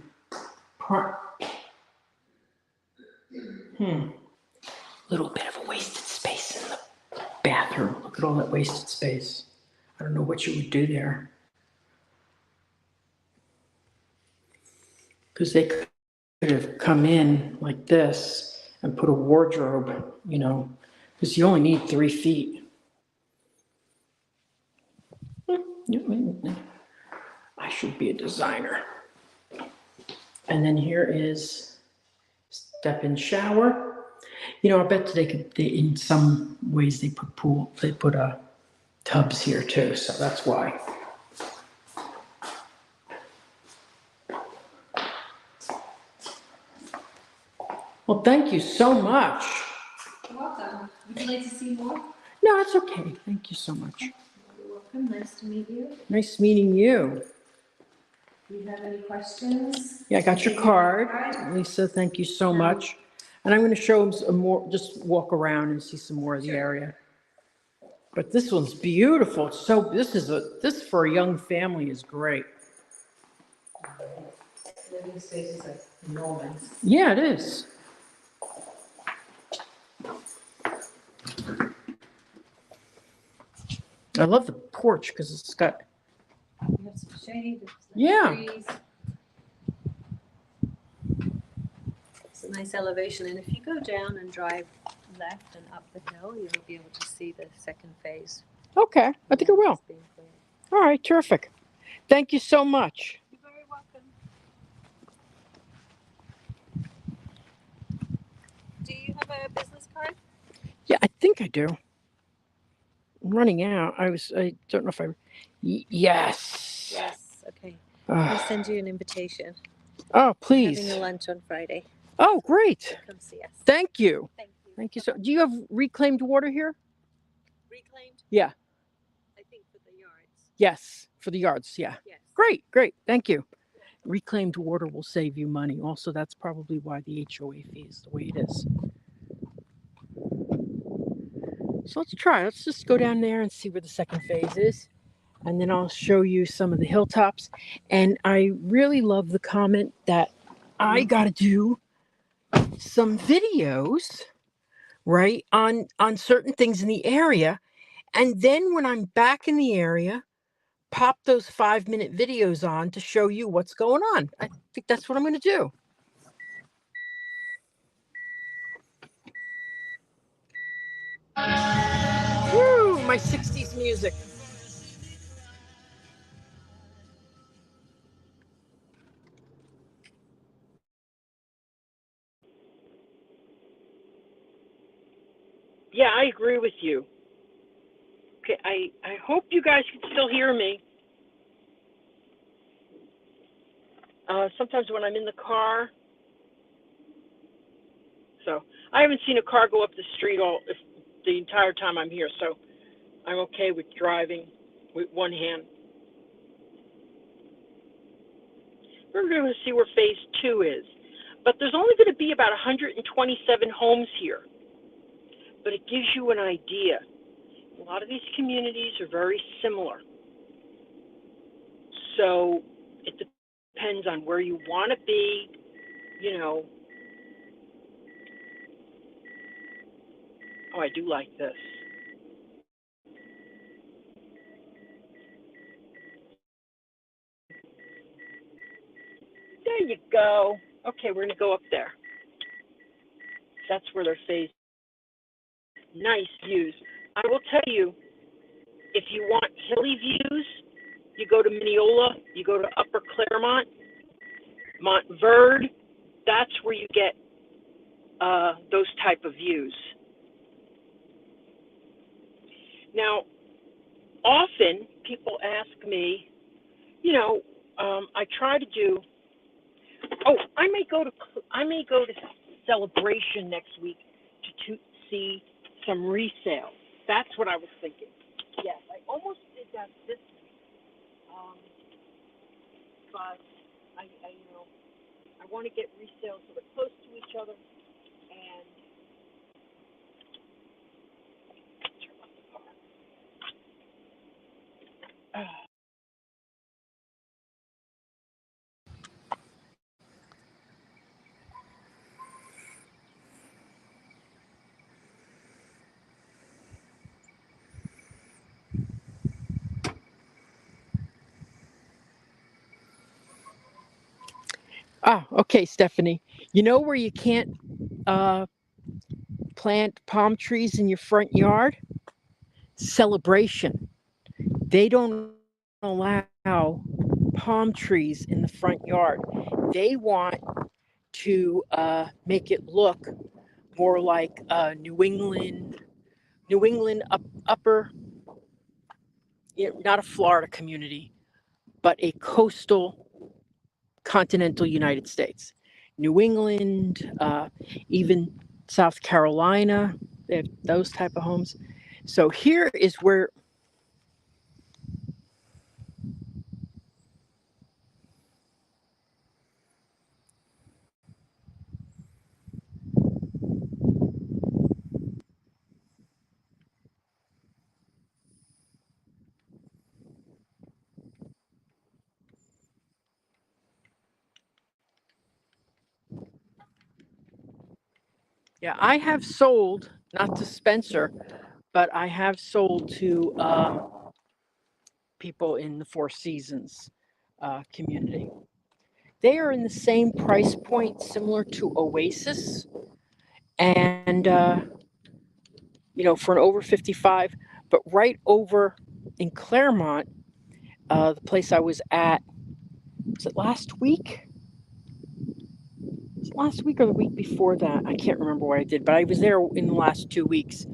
little bit of a wasted space in the bathroom. Look at all that wasted space. I don't know what you would do there. Because they could have come in like this and put a wardrobe, because you only need 3 feet. I should be a designer. And then here is step-in shower. I bet in some ways they put tubs here too, so that's why. Well, thank you so much. You're welcome. Would you like to see more? No, it's okay. Thank you so much. You're welcome. Nice to meet you. Nice meeting you. Do you have any questions? Yeah, I got your card. Lisa, thank you so much. And I'm going to show them some more, just walk around and see some more of the area. But this one's beautiful. This for a young family is great. Living space is like enormous. Yeah, it is. I love the porch because it's got, You have some shade. Yeah. Trees. nice elevation. And if you go down and drive left and up the hill, you'll be able to see the second phase. Okay, I think I will. It's being built. All right, terrific. Thank you so much. You're very welcome. Do you have a business card? Yeah, I think I do. I'm running out. I don't know if I. Yes. Yes. Okay. I'll Uh, send you an invitation. oh, We're please. having a lunch on Friday. Oh, great. Come see us. Thank you. Thank you. Thank you so. Do you have reclaimed water here? Reclaimed? Yeah. I think for the yards. Yes, for the yards. Yeah. Yes. Great, great. Thank you. Reclaimed water will save you money. Also, that's probably why the HOA fee is the way it is. So let's try. Let's just go down there and see where the second phase is. And then I'll show you some of the hilltops. And I really love the comment that I got to do some videos, right, on certain things in the area. And then when I'm back in the area, pop those 5-minute videos on to show you what's going on. I think that's what I'm going to do. Woo, my 60s music. Yeah, I agree with you. Okay, I hope you guys can still hear me. Sometimes when I'm in the car, so I haven't seen a car go up the street the entire time I'm here, so I'm okay with driving with one hand. We're going to see where phase 2 is, but there's only going to be about 127 homes here, but it gives you an idea. A lot of these communities are very similar, so it depends on where you want to be, you know. Oh, I do like this. There you go. Okay, we're going to go up there. That's where they're phased. Nice views. I will tell you, if you want hilly views, you go to Minneola, you go to Upper Claremont, Montverde. That's where you get those type of views. Now, often people ask me, you know, I try to do. Oh, I may go to Celebration next week to see some resale. That's what I was thinking. Yes, I almost did that this week, but I you know, I want to get resale so they're close to each other and. Turn off the car. Okay, Stephanie. You know where you can't plant palm trees in your front yard? Celebration. They don't allow palm trees in the front yard. They want to make it look more like New England upper, not a Florida community, but a coastal continental United States. New England, even South Carolina, they have those type of homes. So here is where yeah, I have sold, not to Spencer, but I have sold to people in the Four Seasons community. They are in the same price point, similar to Oasis, and for an over 55. But right over in Claremont, the place I was at, was it last week? Was it last week or the week before that? I can't remember what I did, but I was there in the last 2 weeks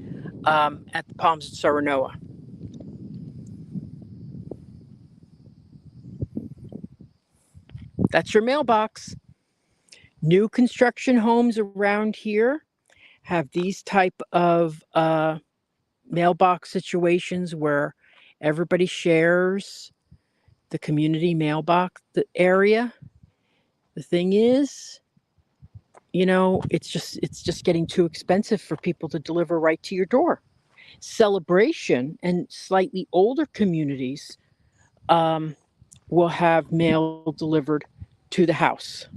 at the Palms at Serenoa. That's your mailbox. New construction homes around here have these type of mailbox situations where everybody shares the community mailbox area. The thing is, it's just getting too expensive for people to deliver right to your door. Celebration and slightly older communities will have mail delivered to the house.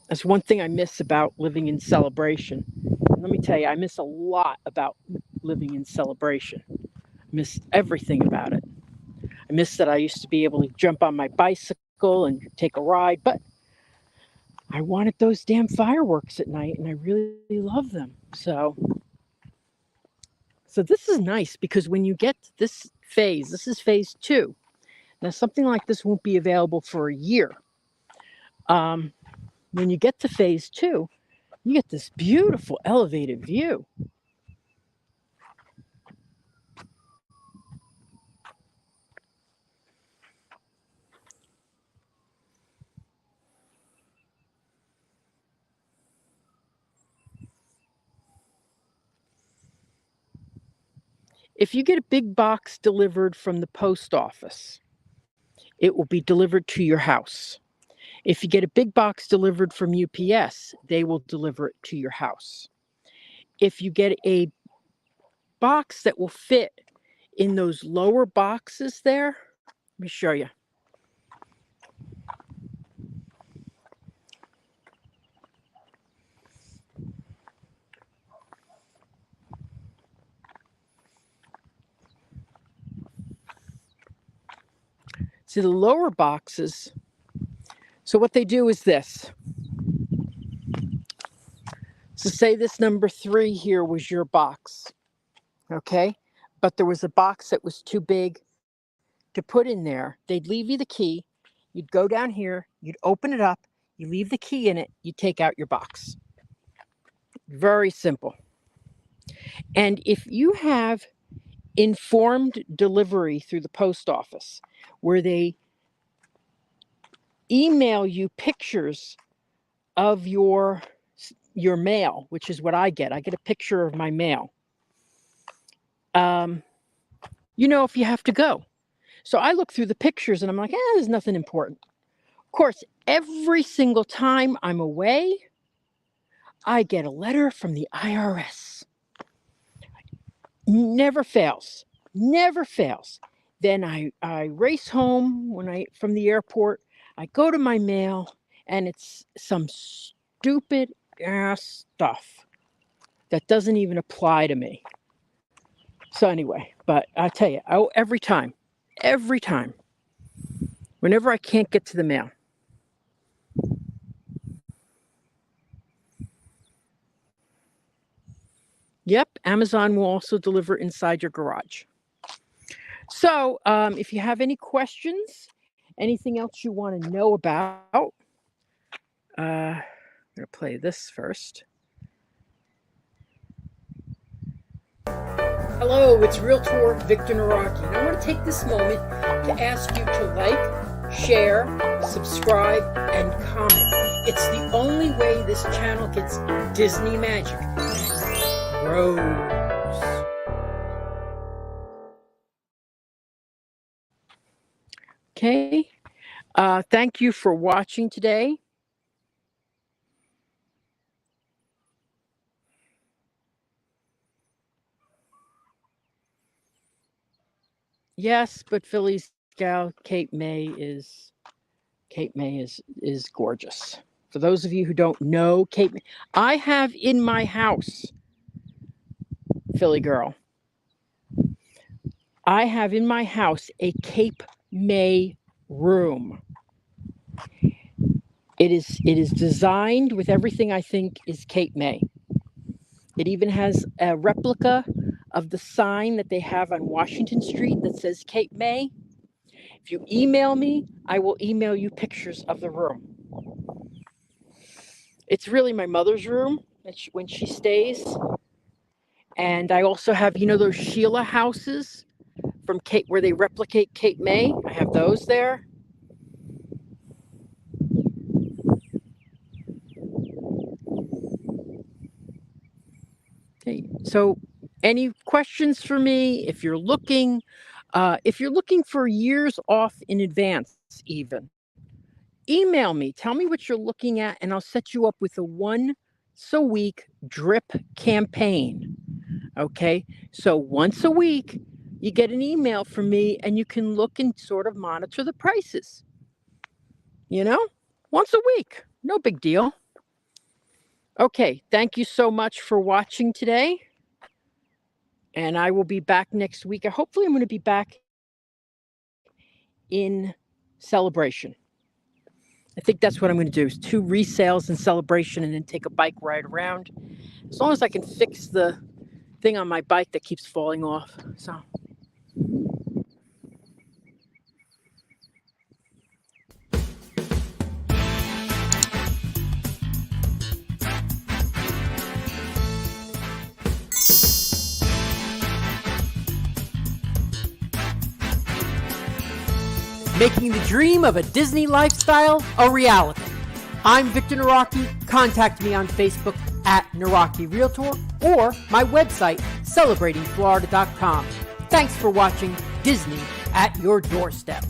That's one thing I miss about living in Celebration. Let me tell you, I miss a lot about living in Celebration. I miss everything about it. I miss that I used to be able to jump on my bicycle and take a ride, but I wanted those damn fireworks at night, and I really love them. So this is nice, because when you get to this is phase 2. Now, something like this won't be available for a year. When you get to phase 2, you get this beautiful elevated view. If you get a big box delivered from the post office, it will be delivered to your house. If you get a big box delivered from UPS, they will deliver it to your house. If you get a box that will fit in those lower boxes there, let me show you. See the lower boxes. So what they do is this. So say this number 3 here was your box, okay? But there was a box that was too big to put in there. They'd leave you the key. You'd go down here, you'd open it up, you leave the key in it, you take out your box. Very simple. And if you have informed delivery through the post office, where they email you pictures of your mail, which is what I get a picture of my mail, if you have to go. So I look through the pictures and I'm like, there's nothing important. Of course, every single time I'm away, I get a letter from the IRS. Never fails. Never fails. Then I race home from the airport. I go to my mail, and it's some stupid ass stuff that doesn't even apply to me. So anyway, but I tell you, every time, whenever I can't get to the mail. Yep, Amazon will also deliver inside your garage. So if you have any questions, anything else you want to know about, I'm going to play this first. Hello, it's Realtor Victor Naraki, and I want to take this moment to ask you to like, share, subscribe, and comment. It's the only way this channel gets Disney magic grows. Okay, thank you for watching today. Yes, but Philly's gal Cape May is gorgeous. For those of you who don't know Cape May, I have in my house, Philly girl, I have in my house a Cape May room. It is designed with everything I think is Cape May. It even has a replica of the sign that they have on Washington Street that says Cape May. If you email me, I will email you pictures of the room. It's really my mother's room when she stays. And I also have, those Sheila houses from Cape where they replicate Cape May. I have those there. Okay, so any questions for me? If you're looking for years off in advance, even email me. Tell me what you're looking at, and I'll set you up with a once-a-week drip campaign. Okay, so once a week, you get an email from me, and you can look and sort of monitor the prices. Once a week, no big deal. Okay, thank you so much for watching today. And I will be back next week. Hopefully, I'm going to be back in Celebration. I think that's what I'm going to do, is 2 resales in Celebration and then take a bike ride around. As long as I can fix the thing on my bike that keeps falling off. So. Making the dream of a Disney lifestyle a reality. I'm Victor Naraki. Contact me on Facebook at Naraki Realtor or my website, celebratingflorida.com. Thanks for watching Disney at Your Doorstep.